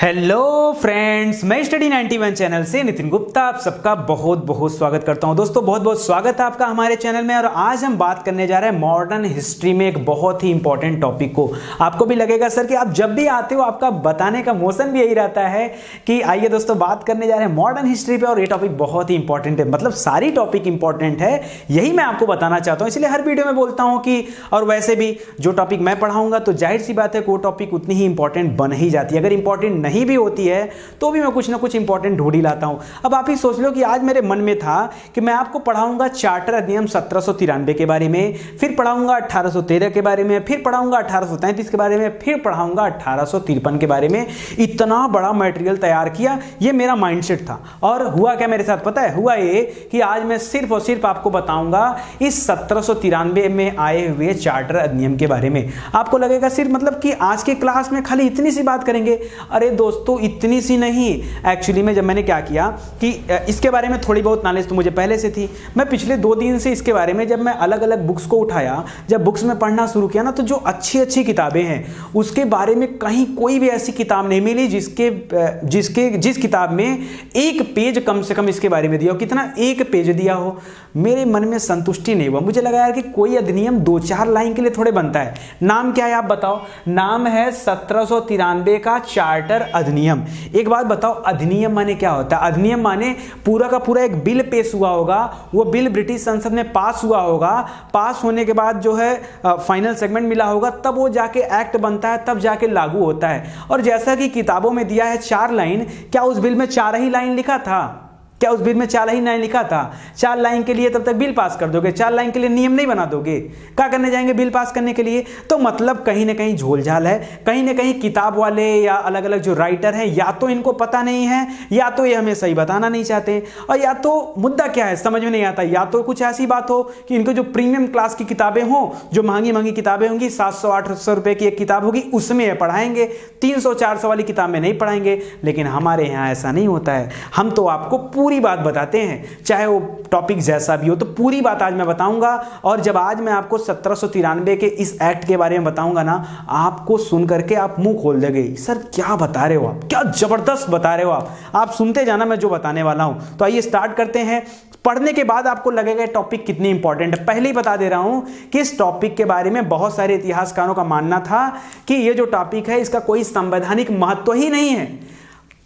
Hello friends, मैं study 91 channel से नितिन गुप्ता आप सबका बहुत बहुत स्वागत करता हूं। दोस्तों बहुत बहुत स्वागत है आपका हमारे चैनल में। और आज हम बात करने जा रहे हैं मॉडर्न हिस्ट्री में एक बहुत ही इंपॉर्टेंट टॉपिक को। आपको भी लगेगा सर कि आप जब भी आते हो आपका बताने का मौसम भी यही रहता है कि आइए दोस्तों बात करने जा रहे हैं मॉडर्न हिस्ट्री पे। और ये टॉपिक बहुत ही इंपॉर्टेंट है, मतलब सारी टॉपिक इंपॉर्टेंट है, यही मैं आपको बताना चाहता हूँ। इसलिए हर वीडियो में बोलता हूँ कि और वैसे भी जो टॉपिक मैं पढ़ाऊंगा तो जाहिर सी बात है वो टॉपिक उतनी ही इंपॉर्टेंट बन ही जाती है। अगर इंपॉर्टेंट नहीं भी होती है तो भी मैं कुछ ना कुछ इंपॉर्टेंट ढूंढ ही लाता हूं। अब आप ही सोच लो कि आज मेरे मन में था कि मैं आपको पढ़ाऊंगा चार्टर अधिनियम 1793 के बारे में, फिर पढ़ाऊंगा 1813 के बारे में, फिर पढ़ाऊंगा 1833 के बारे में, फिर पढ़ाऊंगा 1853 के बारे में। इतना बड़ा मटेरियल तैयार किया, ये मेरा माइंडसेट था। और हुआ क्या मेरे साथ पता है? हुआ ये कि आज मैं सिर्फ और सिर्फ आपको बताऊंगा इस 1793 में आए हुए चार्टर अधिनियम के बारे में। आपको लगेगा सिर्फ मतलब कि आज के क्लास में खाली इतनी सी बात करेंगे। अरे दोस्तों इतनी सी नहीं, एक्चुअली में जब मैंने क्या किया कि इसके बारे में थोड़ी बहुत नॉलेज तो मुझे पहले से थी। मैं पिछले 2 दिन से इसके बारे में जब मैं अलग अलग बुक्स को उठाया, जब बुक्स में पढ़ना शुरू किया ना, तो जो अच्छी अच्छी किताबें हैं उसके बारे में कहीं कोई भी ऐसी किताब नहीं मिली जिस किताब में एक पेज कम से कम इसके बारे में दिया हो। कितना? एक पेज दिया हो। मेरे मन में संतुष्टि नहीं हुआ। मुझे लगा यार कि कोई अधिनियम 2-4 लाइन के लिए थोड़े बनता है। नाम क्या है आप बताओ? नाम है 1793 का चार्टर अधिनियम। एक बात बताओ, अधिनियम माने क्या होता है? अधिनियम माने पूरा का पूरा एक बिल पेश हुआ होगा, वो बिल ब्रिटिश संसद में पास हुआ होगा, पास होने के बाद जो है फाइनल सेगमेंट मिला होगा, तब वो जाके एक्ट बनता है, तब जाके लागू होता है। और जैसा कि किताबों में दिया है 4 लाइन, क्या उस बिल में 4 ही लाइन लिखा था? क्या उस बिल में 4 ही लाइन लिखा था? 4 लाइन के लिए तब तक बिल पास कर दोगे? 4 लाइन के लिए नियम नहीं बना दोगे? क्या करने जाएंगे बिल पास करने के लिए? तो मतलब कहीं ना कहीं झोलझाल है, कहीं ना कहीं किताब वाले या अलग अलग जो राइटर हैं या तो इनको पता नहीं है, या तो ये हमें सही बताना नहीं चाहते, और या तो मुद्दा क्या है समझ में नहीं आता। या तो कुछ ऐसी बात हो कि इनको जो प्रीमियम क्लास की किताबें हों, जो महंगी महंगी किताबें होंगी, 700-800 रुपए की एक किताब होगी, उसमें ये पढ़ाएंगे, 300-400 वाली किताब में नहीं पढ़ाएंगे। लेकिन हमारे यहाँ ऐसा नहीं होता है। हम तो आपको पूरी बात बताते हैं, चाहे वो टॉपिक जैसा भी हो। तो पूरी बात आज मैं बताऊंगा। और जब आज मैं आपको 1793 के इस एक्ट के बारे में बताऊंगा ना, आपको सुन करके आप मुंह खोल देंगे, सर क्या बता रहे हो आप, क्या जबरदस्त बता रहे हो आप सुनते जाना मैं जो बताने वाला हूं। तो आइए स्टार्ट करते हैं। पढ़ने के बाद आपको लगेगा टॉपिक कितनी इंपॉर्टेंट है। पहले ही बता दे रहा हूं कि इस टॉपिक के बारे में बहुत सारे इतिहासकारों का मानना था कि ये जो टॉपिक है इसका कोई संवैधानिक महत्व ही नहीं है।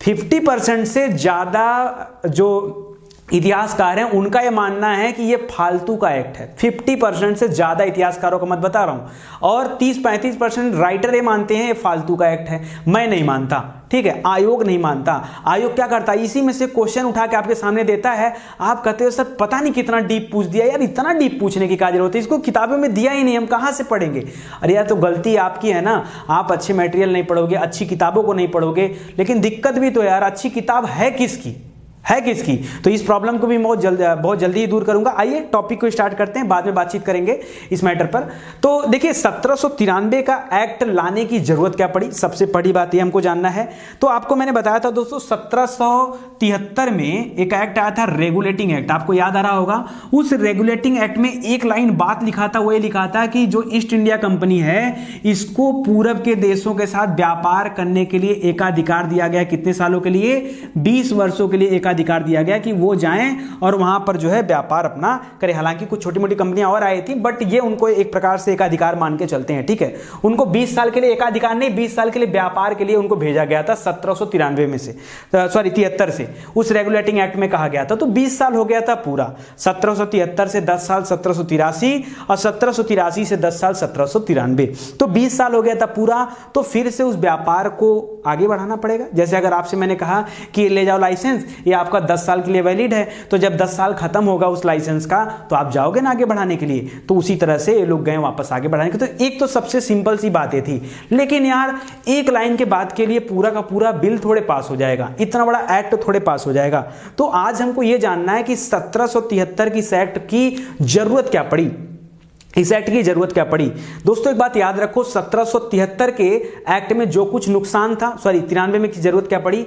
50% से ज्यादा जो इतिहासकार हैं उनका यह मानना है कि यह फालतू का एक्ट है। 50% से ज्यादा इतिहासकारों को मत बता रहा हूं। और 30-35% राइटर ये मानते हैं ये फालतू का एक्ट है। मैं नहीं मानता, ठीक है? आयोग नहीं मानता। आयोग क्या करता है, इसी में से क्वेश्चन उठा के आपके सामने देता है। आप कहते हो सर पता नहीं कितना डीप पूछ दिया। यार इतना डीप पूछने की क्या जरूरत है? इसको किताबों में दिया ही नहीं, हम कहां से पढ़ेंगे? अरे यार तो गलती आपकी है ना, आप अच्छे मटेरियल नहीं पढ़ोगे, अच्छी किताबों को नहीं पढ़ोगे। लेकिन दिक्कत भी तो यार, अच्छी किताब है किसकी? तो इस प्रॉब्लम को भी बहुत जल्दी ही दूर करूंगा। आइए टॉपिक को स्टार्ट करते हैं, बाद में बातचीत करेंगे इस मैटर पर। तो देखिए 1793 का एक्ट लाने की जरूरत क्या पड़ी, सबसे बड़ी बात ये हमको जानना है। तो आपको मैंने बताया था दोस्तों 1773 में एक एक्ट आया था, रेगुलेटिंग एक्ट। आपको याद आ रहा होगा, उस रेगुलेटिंग एक्ट में एक लाइन बात लिखा था, वो ये लिखा था कि जो ईस्ट इंडिया कंपनी है इसको पूरब के देशों के साथ व्यापार करने के लिए एकाधिकार दिया गया। कितने सालों के लिए? 20 वर्षों के लिए अधिकार दिया गया कि वो जाएं और वहां पर जो है व्यापार अपना करें। हालांकि कुछ छोटी मोटी कंपनियां और आई थी, बट ये उनको एक प्रकार से एकाधिकार मान के चलते हैं, ठीक है? उनको 20 साल के लिए एकाधिकार नहीं, 20 साल के लिए व्यापार के लिए उनको भेजा गया था 1793 में से, सॉरी 73 से उस रेगुलेटिंग एक्ट में कहा गया था। तो 20 साल हो गया था पूरा। 1773 से 10 साल 1783 और 1783 से 10 साल 1793। तो 20 साल हो गया था पूरा। तो फिर से उस व्यापार को आगे बढ़ाना पड़ेगा। जैसे अगर आपसे मैंने कहा कि ले जाओ लाइसेंस, ये आपका 10 साल के लिए वैलिड है, तो जब 10 साल खत्म होगा उस लाइसेंस का तो आप जाओगे ना आगे बढ़ाने के लिए। तो उसी तरह से ये लोग गए वापस आगे बढ़ाने के। तो एक तो सबसे सिंपल सी बातें थी। लेकिन यार एक लाइन के बाद के लिए पूरा का पूरा बिल थोड़े पास हो जाएगा, इतना बड़ा एक्ट थोड़े पास हो जाएगा। तो आज हमको ये जानना है कि 1773 की इस एक्ट की जरूरत क्या पड़ी, इस एक्ट की जरूरत क्या पड़ी। दोस्तों एक बात याद रखो, 1773 के एक्ट में जो कुछ नुकसान था, सॉरी 93 में की जरूरत क्या पड़ी,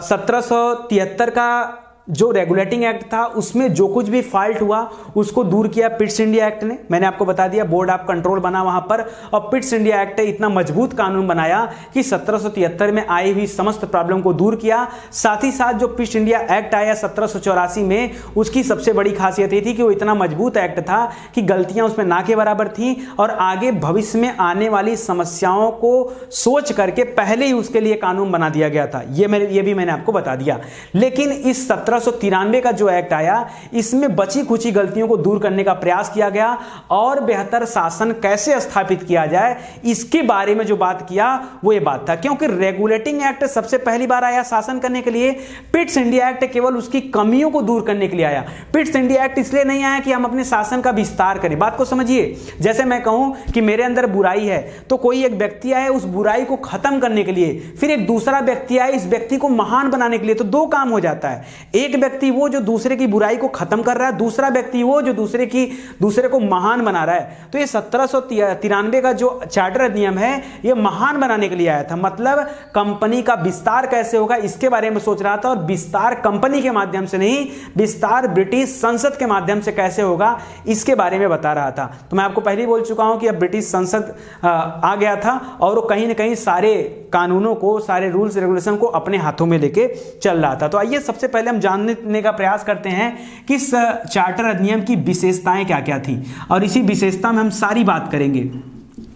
1773 का जो रेगुलेटिंग एक्ट था उसमें जो कुछ भी फॉल्ट हुआ उसको दूर किया पिट्स इंडिया एक्ट ने। मैंने आपको बता दिया बोर्ड ऑफ कंट्रोल बना वहां पर, और पिट्स इंडिया एक्ट इतना मजबूत कानून बनाया कि 1773 में आई हुई समस्त प्रॉब्लम को दूर किया। साथ ही साथ जो पिट्स इंडिया एक्ट आया 1784 में, उसकी सबसे बड़ी खासियत ये थी कि वो इतना मजबूत एक्ट था कि गलतियां उसमें ना के बराबर थी, और आगे भविष्य में आने वाली समस्याओं को सोच करके पहले ही उसके लिए कानून बना दिया गया था। ये भी मैंने आपको बता दिया। लेकिन इस 1793 का जो एक्ट आया, इसमें बची खुची गलतियों को दूर करने का प्रयास किया गया और बेहतर शासन कैसे स्थापित किया जाए इसके बारे में जो बात किया वो ये बात था। क्योंकि रेगुलेटिंग एक्ट सबसे पहली बार आया शासन करने के लिए, पिट्स इंडिया एक्ट केवल उसकी कमियों को दूर करने के लिए आया। पिट्स इंडिया एक्ट इसलिए नहीं आया कि हम अपने शासन का विस्तार करें। बात को समझिए, जैसे मैं कहूं कि मेरे अंदर बुराई है, तो कोई एक व्यक्ति आए उस बुराई को खत्म करने के लिए, फिर एक दूसरा व्यक्ति आए इस व्यक्ति को महान बनाने के लिए, तो दो काम हो जाता है। एक व्यक्ति वो जो दूसरे की बुराई को खत्म कर रहा है, दूसरा व्यक्ति वो जो दूसरे को महान बना रहा है। तो ये 1793 का जो चार्टर अधिनियम है ये महान बनाने के लिए आया था। मतलब कंपनी का विस्तार कैसे होगा इसके बारे में सोच रहा था, और विस्तार कंपनी के माध्यम से नहीं, विस्तार ब्रिटिश संसद के माध्यम से कैसे होगा इसके बारे में बता रहा था। तो मैं आपको पहले ही बोल चुका हूं कि अब ब्रिटिश संसद आ गया था और वो कहीं ना कहीं सारे कानूनों को, सारे रूल्स रेगुलेशन को अपने हाथों में लेके चल रहा था। तो आइए सबसे पहले हम जानने का प्रयास करते हैं कि इस चार्टर अधिनियम की विशेषताएं क्या क्या थी, और इसी विशेषता में हम सारी बात करेंगे।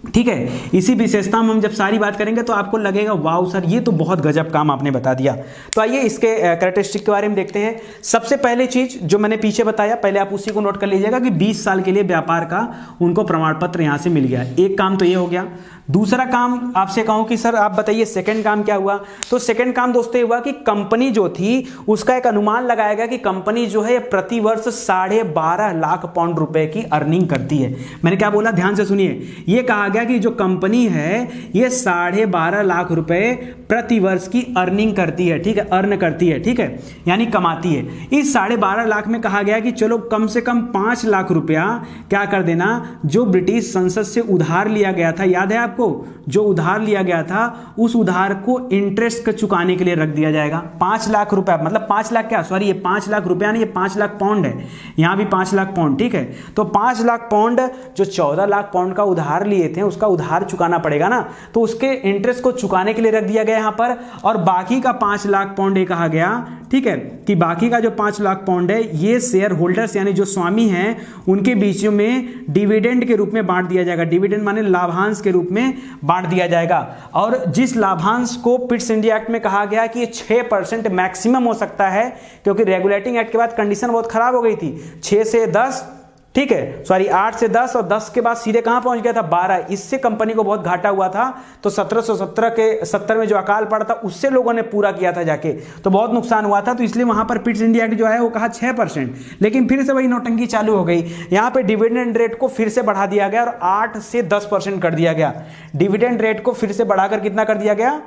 ठीक है, इसी विशेषता में हम जब सारी बात करेंगे तो आपको लगेगा वाओ सर ये तो बहुत गजब काम आपने बता दिया। तो आइए इसके कैरेक्टरिस्टिक के बारे में देखते हैं। सबसे पहले चीज जो मैंने पीछे बताया, पहले आप उसी को नोट कर लीजिएगा कि 20 साल के लिए व्यापार का उनको प्रमाण पत्र यहां से मिल गया। एक काम तो ये हो गया। दूसरा काम आपसे कहूं कि सर आप बताइए सेकंड काम क्या हुआ। तो सेकंड काम दोस्तों हुआ कि कंपनी जो थी उसका एक अनुमान लगाया गया कि कंपनी जो है प्रति वर्ष 12.5 लाख पाउंड रुपए की अर्निंग करती है। मैंने क्या बोला, ध्यान से सुनिए। यह कहा गया कि जो कंपनी है ये 12.5 लाख रुपए प्रति वर्ष की अर्निंग करती है। ठीक है, अर्न करती है, ठीक है, यानी कमाती है। इस 12.5 लाख में कहा गया कि चलो कम से कम 5 लाख रुपया क्या कर देना, जो ब्रिटिश संसद से उधार लिया गया था, याद है को जो उधार लिया गया था उस उधार को इंटरेस्ट चुकाने के लिए रख दिया जाएगा। 5 लाख रुपया, मतलब 5 लाख क्या, सॉरी ये 5 लाख रुपया नहीं, ये 5 लाख पाउंड है, यहां भी 5 लाख पाउंड। ठीक है, तो 5 लाख पाउंड जो 14 लाख पाउंड का उधार लिए थे उसका उधार चुकाना पड़ेगा ना, तो उसके इंटरेस्ट को चुकाने के लिए रख दिया गया यहां पर। और बाकी का 5 लाख पाउंड ये कहा गया, ठीक है, कि बाकी का जो 5 लाख पाउंड है ये शेयर होल्डर्स यानी जो स्वामी हैं उनके बीच में डिविडेंड के रूप में बांट दिया जाएगा। डिविडेंड माने लाभांश के रूप में बांट दिया जाएगा। और जिस लाभांश को पिट्स इंडिया एक्ट में कहा गया कि ये 6% मैक्सिमम हो सकता है, क्योंकि रेगुलेटिंग एक्ट के बाद कंडीशन बहुत खराब हो गई थी, 6 से 10, ठीक है, सॉरी 8 से 10 और 10 के बाद सीधे कहां पहुंच गया था 12। इससे कंपनी को बहुत घाटा हुआ था। तो 1770 में जो अकाल पड़ा था उससे लोगों ने पूरा किया था जाके, तो बहुत नुकसान हुआ था। तो इसलिए वहां पर पिट्स इंडिया एक्ट जो है वो कहा 6%, लेकिन फिर से वही नौटंकी चालू हो गई। यहां पे डिविडेंड रेट को फिर से बढ़ा दिया गया और 8 से 10% कर दिया गया। डिविडेंड रेट को फिर से बढ़ाकर कितना कर दिया गया,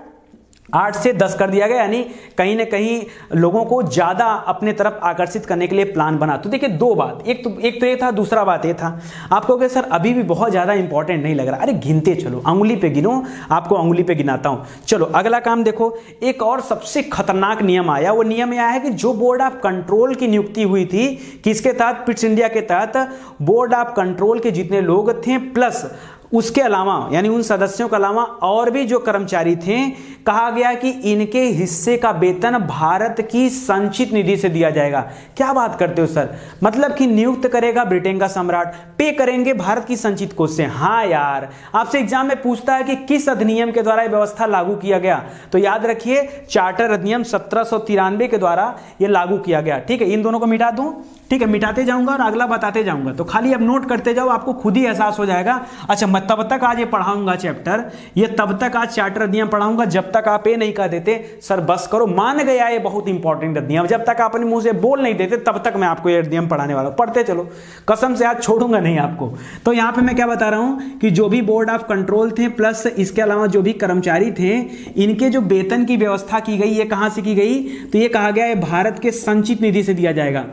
8 से 10 कर दिया गया, यानी कहीं ना कहीं लोगों को ज्यादा अपने तरफ आकर्षित करने के लिए प्लान बना। तो देखिए दो बात, एक तो ये था, दूसरा बात ये था। आप कहोगे सर अभी भी बहुत ज्यादा इंपॉर्टेंट नहीं लग रहा, अरे गिनते चलो, अंगुली पे गिनो, आपको अंगुली पे गिनाता हूं। चलो अगला काम देखो, एक और सबसे खतरनाक नियम आया। वो नियम यह है कि जो बोर्ड ऑफ कंट्रोल की नियुक्ति हुई थी, किसके तहत, पिट्स इंडिया के तहत, बोर्ड ऑफ कंट्रोल के जितने लोग थे प्लस उसके अलावा यानी उन सदस्यों के अलावा और भी जो कर्मचारी थे, कहा गया कि इनके हिस्से का वेतन भारत की संचित निधि से दिया जाएगा। क्या बात करते हो सर, मतलब कि नियुक्त करेगा ब्रिटेन का सम्राट, पे करेंगे भारत की संचित कोष से। हाँ यार, आपसे एग्जाम में पूछता है कि किस अधिनियम के द्वारा यह व्यवस्था लागू किया गया, तो याद रखिए चार्टर अधिनियम 1793 के द्वारा यह लागू किया गया। ठीक है, इन दोनों को मिटा दूं, ठीक है, मिटाते जाऊंगा और अगला बताते जाऊंगा, तो खाली अब नोट करते जाओ, आपको खुद ही एहसास हो जाएगा। अच्छा, मैं तब तक आज ये पढ़ाऊंगा चैप्टर, ये तब तक आज चार्टर अधिनियम पढ़ाऊंगा जब तक आप ये नहीं कह देते सर बस करो, मान गया ये बहुत इंपॉर्टेंट अधिनियम, जब तक आप अपने मुंह से बोल नहीं देते तब तक मैं आपको ये अधिनियम पढ़ाने वाला हूं। पढ़ते चलो, कसम से आज छोड़ूंगा नहीं आपको। तो यहां पे मैं क्या बता रहा हूं कि जो भी बोर्ड ऑफ कंट्रोल थे प्लस इसके अलावा जो भी कर्मचारी थे, इनके जो वेतन की व्यवस्था की गई, ये कहां से की गई, तो ये कहा गया है भारत के संचित निधि से दिया जाएगा।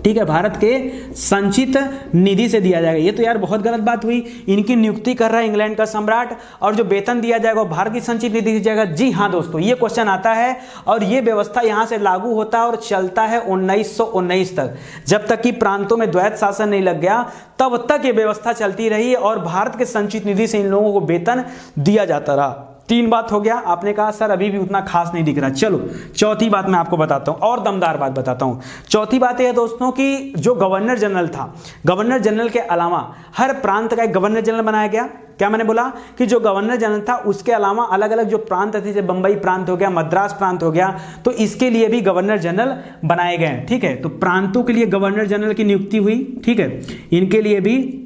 ठीक है, भारत के संचित निधि से दिया जाएगा। ये तो यार बहुत गलत बात हुई, इनकी नियुक्ति कर रहा है इंग्लैंड का सम्राट और जो वेतन दिया जाएगा वो भारत की संचित निधि से जाएगा। जी हाँ दोस्तों, ये क्वेश्चन आता है और ये व्यवस्था यहां से लागू होता है और चलता है 1919 तक। जब तक कि प्रांतों में द्वैत शासन नहीं लग गया तब तक ये व्यवस्था चलती रही और भारत के संचित निधि से इन लोगों को वेतन दिया जाता रहा। 3 बात हो गया। आपने कहा सर अभी भी उतना खास नहीं दिख रहा, चलो चौथी बात मैं आपको बताता हूं और दमदार बात बताता हूं। चौथी बात यह है दोस्तों कि जो गवर्नर जनरल था, गवर्नर जनरल के अलावा हर प्रांत का एक गवर्नर जनरल बनाया गया। क्या मैंने बोला कि जो गवर्नर जनरल था उसके अलावा अलग अलग जो प्रांत थे, जैसे बंबई प्रांत हो गया, मद्रास प्रांत हो गया, तो इसके लिए भी गवर्नर जनरल बनाए गए। ठीक है, तो प्रांतों के लिए गवर्नर जनरल की नियुक्ति हुई। ठीक है, इनके लिए भी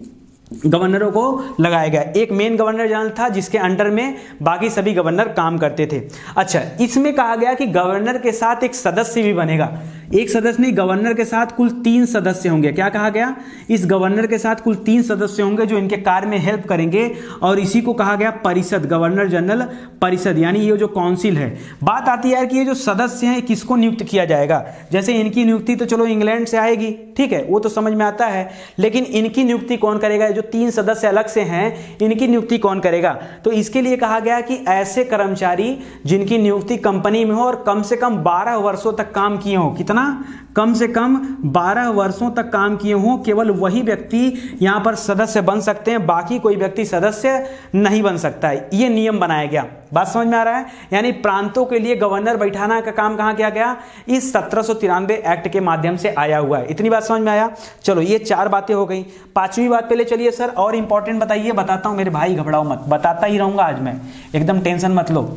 गवर्नरों को लगाया गया। एक मेन गवर्नर जनरल था जिसके अंडर में बाकी सभी गवर्नर काम करते थे। अच्छा, इसमें कहा गया कि गवर्नर के साथ एक सदस्य भी बनेगा। एक सदस्य नहीं, गवर्नर के साथ कुल 3 सदस्य होंगे। क्या कहा गया? इस गवर्नर के साथ कुल 3 सदस्य होंगे जो इनके कार्य में हेल्प करेंगे और इसी को कहा गया परिषद, गवर्नर जनरल परिषद, यानी ये जो काउंसिल है। बात आती है कि ये जो सदस्य हैं किसको नियुक्त किया जाएगा। जैसे इनकी नियुक्ति तो चलो इंग्लैंड से आएगी, ठीक है, वो तो समझ में आता है, लेकिन इनकी नियुक्ति कौन करेगा? जो 3 सदस्य अलग से हैं इनकी नियुक्ति कौन करेगा? तो इसके लिए कहा गया कि ऐसे कर्मचारी जिनकी नियुक्ति कंपनी में हो और कम से कम 12 वर्षों तक काम किए हो। कितना? कम से कम 12 वर्षों तक काम किए हो, केवल वही व्यक्ति यहां पर सदस्य बन सकते हैं, बाकी कोई व्यक्ति सदस्य नहीं बन सकता है। यह नियम बनाया गया। बात समझ में आ रहा है? यानी प्रांतों के लिए गवर्नर बैठाना का काम कहां किया गया? इस 1793 एक्ट के माध्यम से आया हुआ है। इतनी बात समझ में आया? चलो ये 4 बातें हो गई। 5वीं बात पहले चलिए सर और इंपॉर्टेंट बताइए। बताता हूं मेरे भाई, घबराओ मत, बताता ही रहूंगा आज मैं, एकदम टेंशन मत लो।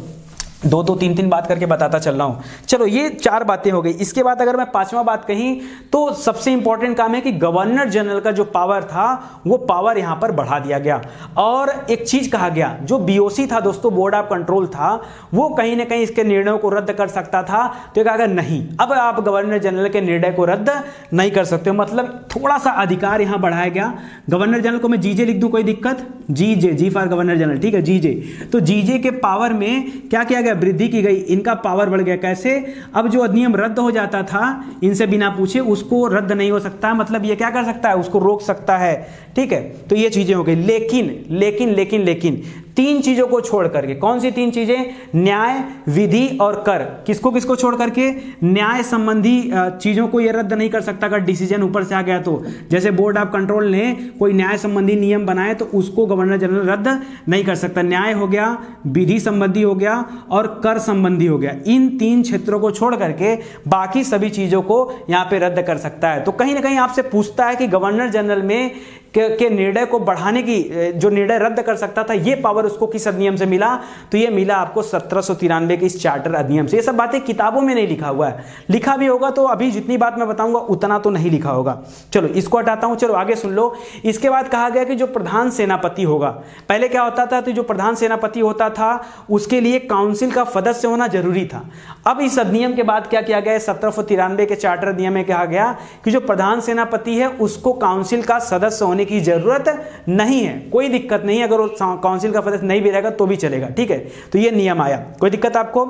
2-2, 3-3 बात करके बताता चल रहा हूं। चलो ये 4 बातें हो गई। इसके बाद अगर मैं 5वां बात कही तो सबसे इंपॉर्टेंट काम है कि गवर्नर जनरल का जो पावर था वो पावर यहां पर बढ़ा दिया गया। और एक चीज कहा गया, जो बीओसी था दोस्तों, बोर्ड ऑफ कंट्रोल था, वो कहीं ना कहीं इसके निर्णयों को रद्द कर सकता था। तो कहा गया नहीं, अब आप गवर्नर जनरल के निर्णय को रद्द नहीं कर सकते। मतलब थोड़ा सा अधिकार यहां बढ़ाया गया। गवर्नर जनरल को मैं जीजे लिख दूं, कोई दिक्कत? जीजे, जी फॉर गवर्नर जनरल, ठीक है, जीजे। तो जीजे के पावर में क्या किया गया? वृद्धि की गई, इनका पावर बढ़ गया। कैसे? अब जो अधिनियम रद्द हो जाता था इनसे बिना पूछे, उसको रद्द नहीं हो सकता। मतलब ये क्या कर सकता है? उसको रोक सकता है। ठीक है, तो ये चीजें हो गई। लेकिन लेकिन लेकिन लेकिन 3 चीजों को छोड़ करके, कौन सी 3 चीजें? न्याय, विधि और कर। किसको किसको छोड़ करके? न्याय संबंधी चीजों को ये रद्द नहीं कर सकता अगर डिसीजन ऊपर से आ गया तो। जैसे बोर्ड ऑफ कंट्रोल ने कोई न्याय संबंधी नियम बनाए तो उसको गवर्नर जनरल रद्द नहीं कर सकता। न्याय हो गया, विधि संबंधी हो गया और कर संबंधी हो गया। इन 3 क्षेत्रों को छोड़ करके बाकी सभी चीजों को यहां पे रद्द कर सकता है। तो कहीं ना कहीं आपसे पूछता है कि गवर्नर जनरल में के निर्णय को बढ़ाने की, जो निर्णय रद्द कर सकता था, ये पावर उसको किस अधिनियम से मिला? तो ये मिला आपको 1793 के इस चार्टर अधिनियम से। ये सब बातें किताबों में नहीं लिखा हुआ है, लिखा भी होगा तो अभी जितनी बात मैं बताऊंगा उतना तो नहीं लिखा होगा। चलो इसको हटाता हूं, चलो आगे सुन लो। इसके बाद कहा गया कि जो प्रधान सेनापति होगा, पहले क्या होता था? तो जो प्रधान सेनापति होता था उसके लिए काउंसिल का सदस्य होना जरूरी था। अब इस अधिनियम के बाद क्या किया गया? 1793 के चार्टर अधिनियम में कहा गया कि जो प्रधान सेनापति है उसको काउंसिल का सदस्य होने की जरूरत नहीं है। कोई दिक्कत नहीं, अगर वो काउंसिल का सदस्य नहीं भी रहेगा तो भी चलेगा। ठीक है, तो ये नियम आया, कोई दिक्कत आपको?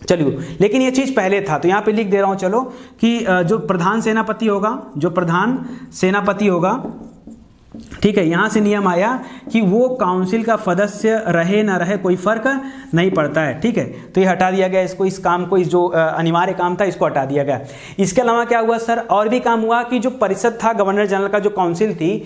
चलिए, लेकिन ये चीज पहले था तो यहां पे लिख दे रहा हूं चलो कि जो प्रधान सेनापति होगा, जो प्रधान सेनापति होगा, ठीक है, यहां से नियम आया कि वो काउंसिल का सदस्य रहे ना रहे कोई फर्क नहीं पड़ता है। ठीक है, तो ये हटा दिया गया इसको, इस काम को, इस जो अनिवार्य काम था इसको हटा दिया गया। इसके अलावा क्या हुआ सर? और भी काम हुआ कि जो परिषद था गवर्नर जनरल का, जो काउंसिल थी,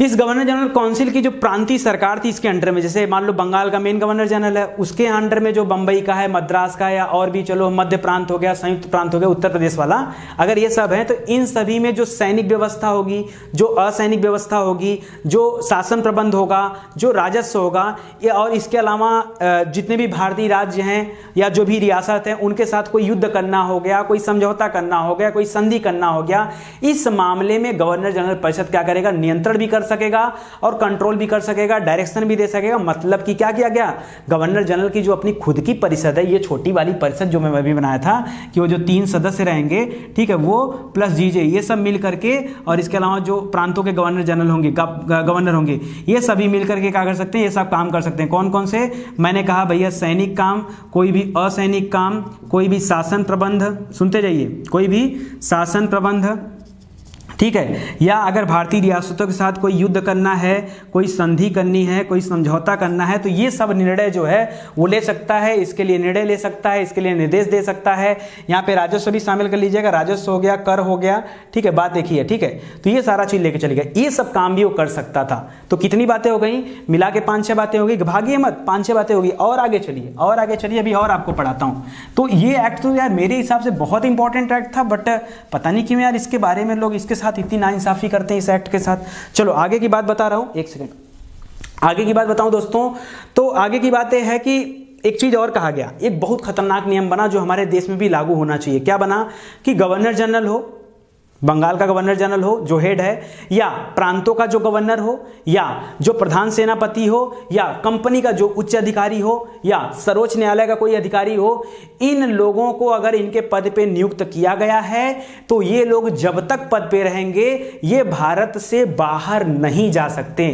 इस गवर्नर जनरल काउंसिल की जो प्रांतीय सरकार थी इसके अंडर में, जैसे मान लो बंगाल का मेन गवर्नर जनरल है, उसके अंडर में जो बंबई का है, मद्रास का है, या और भी चलो मध्य प्रांत हो गया, संयुक्त प्रांत हो गया, उत्तर प्रदेश वाला, अगर ये सब है तो इन सभी में जो सैनिक व्यवस्था होगी, जो असैनिक व्यवस्था होगी, जो शासन प्रबंध होगा, जो राजस्व होगा, और इसके अलावा जितने भी भारतीय राज्य हैं या जो भी रियासत हैं उनके साथ कोई युद्ध करना हो गया, कोई समझौता करना हो गया, कोई संधि करना हो गया, इस मामले में गवर्नर जनरल परिषद क्या करेगा? नियंत्रण भी कर सकेगा और कंट्रोल भी कर सकेगा, डायरेक्शन भी दे सकेगा। मतलब कि क्या किया गया, गवर्नर जनरल की जो अपनी खुद की परिषद है, ये छोटी वाली परिषद जो मैं अभी बनाया था कि वो जो 3 सदस्य रहेंगे, ठीक है, वो प्लस जीजे, ये सब मिल करके, और इसके अलावा जो प्रांतों के गवर्नर जनरल होंगे, गवर्नर होंगे, ये सभी मिल करके क्या कर सकते हैं, ये सब काम कर सकते हैं। कौन कौन से, मैंने कहा भैया सैनिक काम, कोई भी असैनिक काम, कोई भी शासन प्रबंध, सुनते जाइए, कोई भी शासन प्रबंध, ठीक है, या अगर भारतीय रियासतों के साथ कोई युद्ध करना है, कोई संधि करनी है, कोई समझौता करना है, तो ये सब निर्णय जो है वो ले सकता है, इसके लिए निर्णय ले सकता है, इसके लिए निर्देश दे सकता है। यहाँ पे राजस्व भी शामिल कर लीजिएगा, राजस्व हो गया, कर हो गया, ठीक है, बात देखिए, ठीक है, तो ये सारा चीज लेके चलेगा, ये सब काम भी वो कर सकता था। तो कितनी बातें हो गई, मिला के 5-6 बातें हो गई, भागिए मत, 5-6 बातें होगी। और आगे चलिए, और आगे चलिए, अभी और आपको पढ़ाता हूँ। तो ये एक्ट तो यार मेरे हिसाब से बहुत इंपॉर्टेंट एक्ट था, बट पता नहीं क्यों यार इसके बारे में लोग इसके साथ इतनी नाइंसाफी करते हैं इस एक्ट के साथ। चलो आगे की बात बता रहा हूं, एक सेकंड, आगे की बात बताऊं दोस्तों। तो आगे की बात है कि एक चीज और कहा गया, एक बहुत खतरनाक नियम बना जो हमारे देश में भी लागू होना चाहिए। क्या बना कि गवर्नर जनरल हो, बंगाल का गवर्नर जनरल हो जो हेड है, या प्रांतों का जो गवर्नर हो, या जो प्रधान सेनापति हो, या कंपनी का जो उच्च अधिकारी हो, या सर्वोच्च न्यायालय का कोई अधिकारी हो, इन लोगों को अगर इनके पद पे नियुक्त किया गया है तो ये लोग जब तक पद पे रहेंगे ये भारत से बाहर नहीं जा सकते।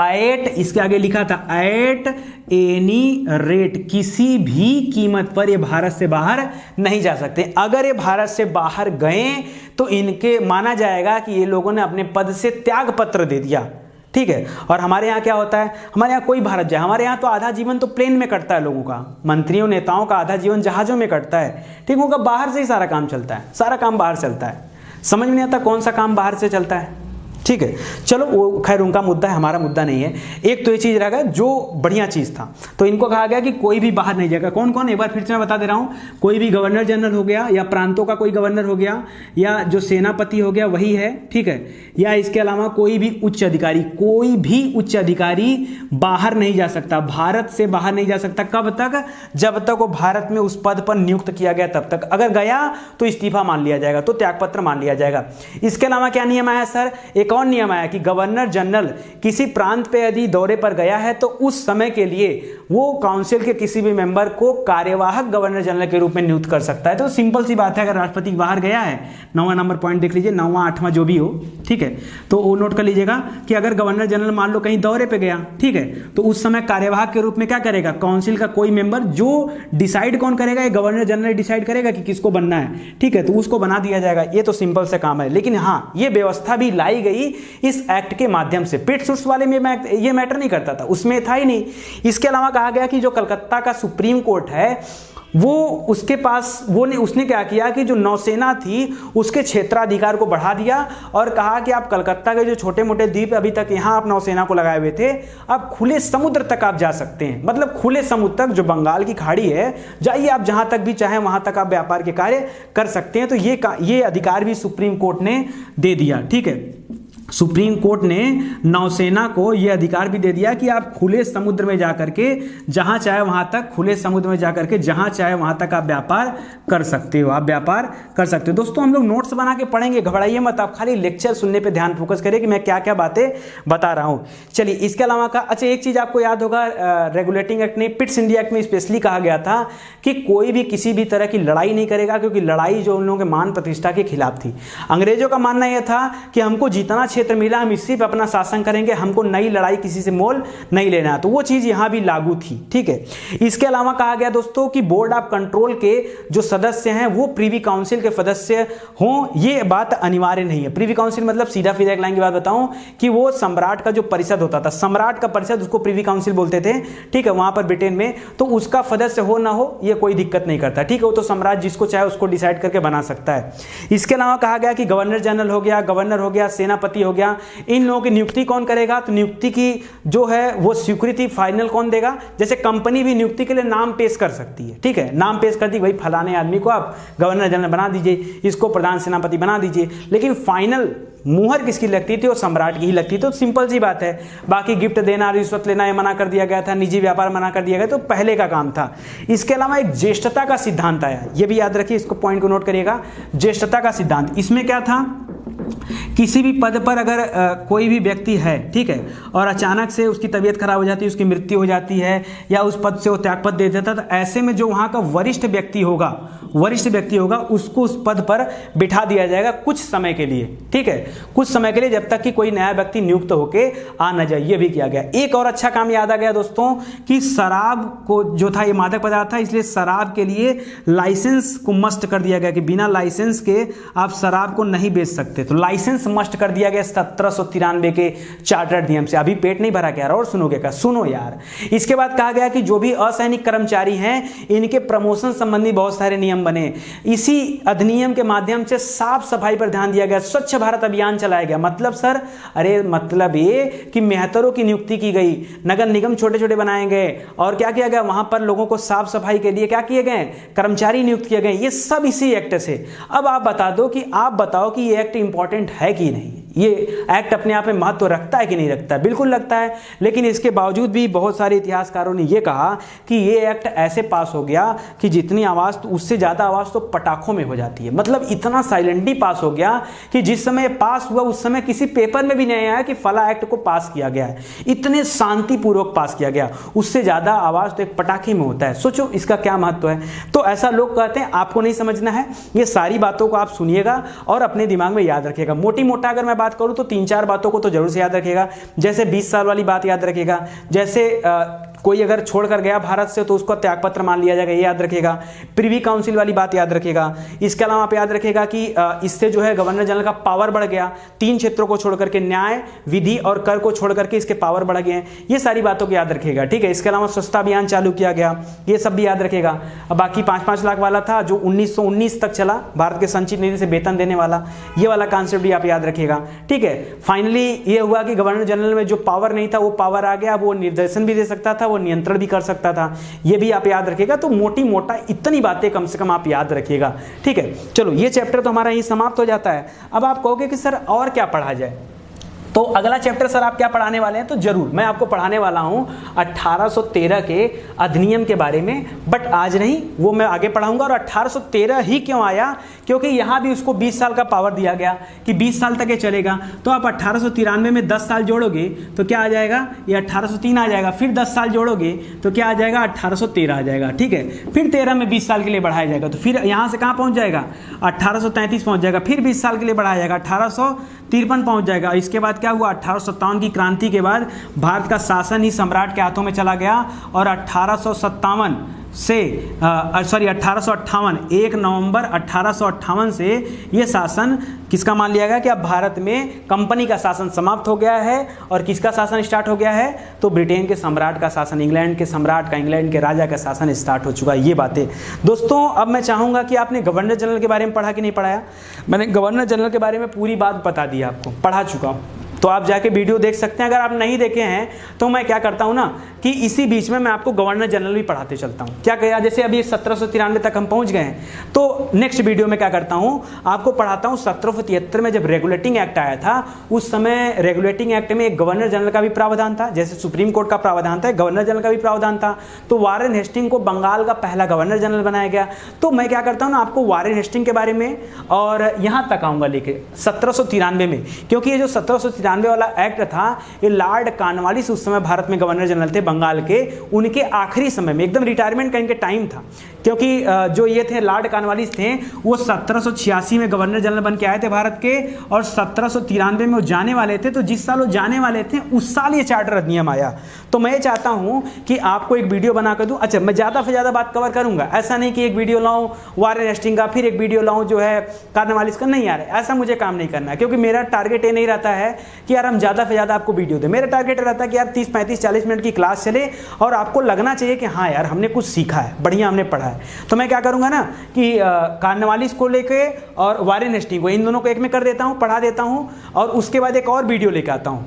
एट, इसके आगे लिखा था एट एनी रेट, किसी भी कीमत पर ये भारत से बाहर नहीं जा सकते। अगर ये भारत से बाहर गए तो इनके माना जाएगा कि ये लोगों ने अपने पद से त्याग पत्र दे दिया, ठीक है। और हमारे यहाँ क्या होता है, हमारे यहाँ कोई भारत जाए, हमारे यहाँ तो आधा जीवन तो प्लेन में कटता है लोगों का, मंत्रियों नेताओं का आधा जीवन जहाजों में कटता है, ठीक होगा, बाहर से ही सारा काम चलता है, सारा काम बाहर चलता है, समझ में नहीं आता कौन सा काम बाहर से चलता है, ठीक है। चलो वो खैर उनका मुद्दा है, हमारा मुद्दा नहीं है। एक तो ये चीज रहेगा जो बढ़िया चीज था, तो इनको कहा गया कि कोई भी बाहर नहीं जाएगा। कौन कौन, एक बार फिर से मैं बता दे रहा हूं, कोई भी गवर्नर जनरल हो गया, या प्रांतों का कोई गवर्नर हो गया, या जो सेनापति हो गया वही है, ठीक है, या इसके अलावा कोई भी उच्च अधिकारी, कोई भी उच्च अधिकारी बाहर नहीं जा सकता, भारत से बाहर नहीं जा सकता। कब तक, जब तक वो भारत में उस पद पर नियुक्त किया गया तब तक। अगर गया तो इस्तीफा मान लिया जाएगा, तो त्यागपत्र मान लिया जाएगा। इसके अलावा क्या नियम आया सर, एक और नियम आया कि गवर्नर जनरल किसी प्रांत पे यदि दौरे पर गया है तो उस समय के लिए वो काउंसिल के किसी भी मेंबर को कार्यवाहक गवर्नर जनरल के रूप में नियुक्त कर सकता है। तो सिंपल सी बात है, अगर राष्ट्रपति बाहर गया है, 9वां नंबर पॉइंट देख लीजिए, 9वां 8वां जो भी हो, ठीक है, तो वो नोट कर लीजिएगा कि अगर गवर्नर जनरल मान लो कहीं दौरे पे गया, ठीक है, तो उस समय कार्यवाहक के रूप में क्या करेगा, काउंसिल का कोई मेंबर, जो डिसाइड कौन करेगा, ये गवर्नर जनरल डिसाइड करेगा कि किसको बनना है, ठीक है, तो उसको बना दिया जाएगा। ये तो सिंपल से काम है। लेकिन हाँ, ये व्यवस्था भी लाई गई इस एक्ट के माध्यम से। पिट सूट्स वाले में ये मैटर नहीं करता था, उसमें था ही नहीं। इसके अलावा कहा गया कि जो कलकत्ता का सुप्रीम कोर्ट है वो उसके पास उसने क्या किया कि जो नौसेना थी उसके क्षेत्राधिकार को बढ़ा दिया और कहा कि आप कलकत्ता के जो छोटे मोटे द्वीप अभी तक यहाँ आप नौसेना को लगाए हुए थे, अब खुले समुद्र तक आप जा सकते हैं। मतलब खुले समुद्र तक, जो बंगाल की खाड़ी है, जाइए आप जहां तक भी चाहें वहां तक आप व्यापार के कार्य कर सकते हैं। तो ये अधिकार भी सुप्रीम कोर्ट ने दे दिया, ठीक है। सुप्रीम कोर्ट ने नौसेना को यह अधिकार भी दे दिया कि आप खुले समुद्र में जाकर के जहां चाहे वहां तक, खुले समुद्र में जाकर के जहां चाहे वहां तक आप व्यापार कर सकते हो, आप व्यापार कर सकते हो। दोस्तों हम लोग नोट्स बना के पढ़ेंगे, घबराइए मत, आप खाली लेक्चर सुनने पे ध्यान फोकस करें कि मैं क्या क्या बातें बता रहा हूं। चलिए, इसके अलावा का अच्छा एक चीज आपको याद होगा, रेगुलेटिंग एक्ट में, पिट्स इंडिया एक्ट में स्पेशली कहा गया था कि कोई भी किसी भी तरह की लड़ाई नहीं करेगा, क्योंकि लड़ाई जो उन लोगों के मान प्रतिष्ठा के खिलाफ थी। अंग्रेजों का मानना यह था कि हमको जितना क्षेत्र मिला हम इसी पे अपना शासन करेंगे, हमको नई लड़ाई किसी से मोल नहीं लेना। तो वो चीज यहां भी लागू थी, ठीक है। इसके अलावा कहा गया दोस्तों कि बोर्ड ऑफ कंट्रोल के जो सदस्य हैं वो प्रीवी काउंसिल के सदस्य हों, ये बात अनिवार्य नहीं है। प्रीवी काउंसिल मतलब सीधा एक लाइन की बात बताऊं कि वो सम्राट का जो परिषद होता था, सम्राट का परिषद, उसको प्रीवी काउंसिल बोलते थे, ठीक है, वहां पर ब्रिटेन में, तो उसका सदस्य हो ना हो ये कोई दिक्कत नहीं करता, ठीक है। वो तो सम्राट जिसको चाहे उसको डिसाइड करके बना सकता है। इसके अलावा कहा गया कि गवर्नर जनरल हो गया, गवर्नर हो गया, सेनापति हो गया, इन लोगों की नियुक्ति कौन करेगा, तो नियुक्ति की जो है वो स्वीकृति फाइनल कौन देगा। जैसे कंपनी भी नियुक्ति के लिए नाम पेश कर सकती है, ठीक है, नाम पेश कर दी, भाई फलाने आदमी को आप गवर्नर जनरल बना दीजिए, इसको प्रधान सेनापति बना दीजिए, लेकिन फाइनल मुहर किसकी लगती थी, वो सम्राट की ही लगती। तो सिंपल सी बात है। बाकी गिफ्ट देना, रिश्वत लेना ये मना कर दिया गया था, निजी व्यापार मना कर दिया गया, तो पहले का काम था। इसके अलावा एक ज्येष्ठता का सिद्धांत आया, ये भी याद रखिए, इसको पॉइंट को नोट करिएगा, ज्येष्ठता का सिद्धांत। इसमें क्या था किसी भी पद पर अगर कोई भी व्यक्ति है, ठीक है, और अचानक से उसकी तबीयत खराब हो जाती है, उसकी मृत्यु हो जाती है या उस पद से वो त्यागपत्र दे देता है, तो ऐसे में जो वहाँ का वरिष्ठ व्यक्ति होगा उसको उस पद पर बिठा दिया जाएगा कुछ समय के लिए, ठीक है, कुछ समय के लिए, जब तक कि कोई नया व्यक्ति नियुक्त होके आ न जाए। ये भी किया गया। एक और अच्छा काम याद आ गया दोस्तों कि शराब को जो था, ये मादक पदार्थ था, इसलिए शराब के लिए लाइसेंस को मस्ट कर दिया गया कि बिना लाइसेंस के आप शराब को नहीं बेच सकते। तो लाइसेंस मस्ट कर दिया गया 1793 के चार्टर अधिनियम से। अभी पेट नहीं भरा क्या यार, और सुनोगे क्या, सुनो यार। इसके बाद कहा गया कि जो भी असैनिक कर्मचारी हैं इनके प्रमोशन संबंधी बहुत सारे नियम बने। इसी अधिनियम के माध्यम से साफ सफाई पर ध्यान दिया गया, स्वच्छ भारत अभियान चलाया गया। मतलब सर, अरे मतलब ये कि मेहतरों की नियुक्ति की गई, नगर निगम छोटे छोटे बनाए गए, और क्या किया गया, वहां पर लोगों को साफ सफाई के लिए क्या किए गए, कर्मचारी नियुक्त किए गए। ये सब इसी एक्ट से। अब आप बताओ कि ये एक्ट इंपॉर्टेंट है कि नहीं, ये एक्ट अपने आप में महत्व रखता है कि नहीं रखता है? बिल्कुल लगता है। लेकिन इसके बावजूद भी बहुत सारे इतिहासकारों ने यह कहा कि ये एक्ट ऐसे पास हो गया कि जितनी आवाज, तो उससे ज्यादा आवाज तो पटाखों में हो जाती है। मतलब इतना साइलेंटली पास हो गया कि जिस समय पास हुआ उस समय किसी पेपर में भी नहीं आया कि फला एक्ट को पास किया गया है। इतने शांतिपूर्वक पास किया गया, उससे ज्यादा आवाज तो एक पटाखे में होता है। सोचो इसका क्या महत्व है। तो ऐसा लोग कहते हैं, आपको नहीं समझना है। ये सारी बातों को आप सुनिएगा और अपने दिमाग में याद रखिएगा। मोटी मोटा अगर मैं बात करूं तो 3-4 बातों को तो जरूर से याद रखिएगा। जैसे 20 साल वाली बात याद रखिएगा। जैसे कोई अगर छोड़कर गया भारत से तो उसको त्यागपत्र मान लिया जाएगा, ये याद रखिएगा। प्रिवी काउंसिल वाली बात याद रखिएगा। इसके अलावा आप याद रखिएगा कि इससे जो है गवर्नर जनरल का पावर बढ़ गया। 3 क्षेत्रों को छोड़कर के, न्याय, विधि और कर को छोड़कर के इसके पावर बढ़ गए हैं। ये सारी बातों को याद रखिएगा, ठीक है। इसके अलावा स्वच्छता अभियान चालू किया गया, ये सब भी याद रखिएगा। अब बाकी 5-5 लाख वाला था जो 1919 तक चला, भारत के संचित निधि से वेतन देने वाला, ये वाला कॉन्सेप्ट भी आप याद रखिएगा, ठीक है। फाइनली ये हुआ कि गवर्नर जनरल में जो पावर नहीं था वो पावर आ गया। वो निर्देशन भी दे सकता था, वो नियंत्रण भी कर सकता था, ये भी आप याद रखिएगा। तो मोटी मोटा इतनी बातें कम से कम आप याद रखिएगा, ठीक है। चलो ये चैप्टर तो हमारा यही समाप्त हो जाता है। अब आप कहोगे कि सर और क्या पढ़ा जाए, तो अगला चैप्टर सर आप क्या पढ़ाने वाले हैं? तो जरूर मैं आपको पढ़ाने वाला हूं 1813 के अधिनियम के बारे में, बट आज नहीं, वो मैं आगे पढ़ाऊंगा। और 1813 ही क्यों आया? क्योंकि यहां भी उसको 20 साल का पावर दिया गया कि 20 साल तक ये चलेगा। तो आप 1893 में 10 साल जोड़ोगे तो क्या आ जाएगा, ये 1803 आ जाएगा। फिर 10 साल जोड़ोगे तो क्या आ जाएगा, 1813 आ जाएगा, ठीक है। फिर 13 में 20 साल के लिए बढ़ाया जाएगा, तो फिर यहां से कहां पहुंच जाएगा, 1833 पहुंच जाएगा। फिर 20 साल के लिए बढ़ाया जाएगा, 1853 पहुंच जाएगा। इसके बाद क्या हुआ, 1857 की क्रांति के बाद भारत का शासन ही सम्राट के हाथों में चला गया और 1857 से 1858 1 नवंबर 1858 से ये शासन किसका मान लिया गया कि अब भारत में कंपनी का शासन समाप्त हो गया है। और किसका शासन स्टार्ट हो गया है, तो ब्रिटेन के सम्राट का शासन, इंग्लैंड के सम्राट का, इंग्लैंड के राजा का शासन स्टार्ट हो चुका है। ये बातें दोस्तों, अब मैं चाहूंगा कि आपने गवर्नर जनरल के बारे में पढ़ा कि नहीं पढ़ाया? मैंने गवर्नर जनरल के बारे में पूरी बात बता दी, आपको पढ़ा चुका हूं, तो आप जाके वीडियो देख सकते हैं। अगर आप नहीं देखे हैं तो मैं क्या करता हूं ना कि इसी बीच में मैं आपको गवर्नर जनरल भी पढ़ाते चलता हूं। क्या कहा, जैसे अभी 1793 तक हम पहुंच गए हैं, तो नेक्स्ट वीडियो में क्या करता हूं, आपको पढ़ाता हूं 1773 में जब रेगुलेटिंग एक्ट आया था, उस समय रेगुलेटिंग एक्ट में एक गवर्नर जनरल का भी प्रावधान था। जैसे सुप्रीम कोर्ट का प्रावधान था, गवर्नर जनरल का भी प्रावधान था। तो वारेन हेस्टिंग को बंगाल का पहला गवर्नर जनरल बनाया गया। तो मैं क्या करता हूं ना, आपको वारेन हेस्टिंग के बारे में और यहां तक आऊंगा लेके 1793 में, क्योंकि ये जो 1793 वाला एक्ट था, ये लॉर्ड कॉर्नवालिस उस समय भारत में गवर्नर जनरल थे बंगाल के, उनके आखिरी समय में, एकदम रिटायरमेंट का इनके टाइम था। क्योंकि जो ये थे लॉर्ड कॉर्नवालिस थे, वो 1786 में गवर्नर जनरल बन के आए थे भारत के, और 1793 में वो जाने वाले थे। तो जिस साल वो जाने वाले थे उस साल ये चार्टर अधिनियम आया। तो मैं चाहता हूं कि आपको एक वीडियो बनाकर दूं। अच्छा, मैं ज्यादा से ज्यादा बात कवर करूंगा, ऐसा नहीं कि एक वीडियो लाऊं वारेन हेस्टिंग का, फिर एक वीडियो लाऊं जो है कॉर्नवालिस का, नहीं यार, ऐसा मुझे काम नहीं करना है। क्योंकि मेरा टारगेट ये नहीं रहता है कि यार हम ज्यादा से ज्यादा आपको वीडियो दें। मेरा टारगेट रहता है कि यार 30, 35, 40 मिनट की क्लास चले और आपको लगना चाहिए कि हाँ यार हमने कुछ सीखा है, बढ़िया हमने पढ़ा है। तो मैं क्या करूंगा ना कि कॉर्नवालिस को लेके और वारेन हेस्टिंग को, इन दोनों को एक में कर देता हूं, पढ़ा देता हूं, और उसके बाद एक और वीडियो लेकर आता हूं।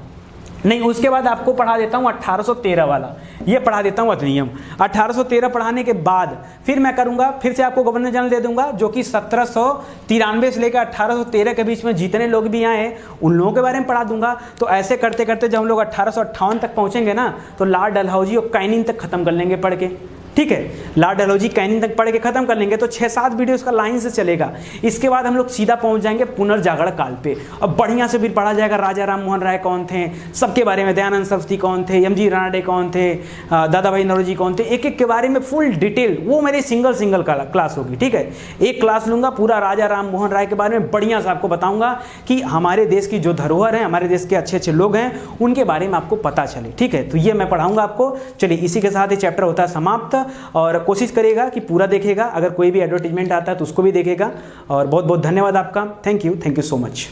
नहीं, उसके बाद आपको पढ़ा देता हूं 1813 वाला, ये पढ़ा देता हूं अधिनियम। 1813 पढ़ाने के बाद फिर मैं करूंगा, फिर से आपको गवर्नर जनरल दे दूंगा, जो कि 1793 से लेकर 1813 के बीच में जितने लोग भी आए उन लोगों के बारे में पढ़ा दूंगा। तो ऐसे करते करते जब हम लोग 1858 तक पहुंचेंगे ना, तो लॉर्ड डलहौजी और कैनिंग तक खत्म कर लेंगे पढ़ के। ठीक है, लॉर्ड डलहौजी कैनिंग तक पढ़ के खत्म कर लेंगे तो 6-7 वीडियो इसका लाइन से चलेगा। इसके बाद हम लोग सीधा पहुंच जाएंगे पुनर्जागरण काल पे, अब बढ़िया से फिर पढ़ा जाएगा राजा राम मोहन राय कौन थे, सबके बारे में, दयानंद सरस्वती कौन थे, एम जी रानडे कौन थे, दादा भाई नौरोजी कौन थे, एक एक के बारे में फुल डिटेल, वो मेरी सिंगल क्लास होगी। ठीक है, एक क्लास लूंगा पूरा राजा राम मोहन राय के बारे में बढ़िया से आपको बताऊंगा कि हमारे देश की जो धरोहर है, हमारे देश के अच्छे अच्छे लोग हैं, उनके बारे में आपको पता चले। ठीक है, तो ये मैं पढ़ाऊंगा आपको। चलिए, इसी के साथ ये चैप्टर होता है समाप्त, और कोशिश करिएगा कि पूरा देखेगा, अगर कोई भी एडवर्टीजमेंट आता है तो उसको भी देखेगा। और बहुत बहुत धन्यवाद आपका, थैंक यू सो मच।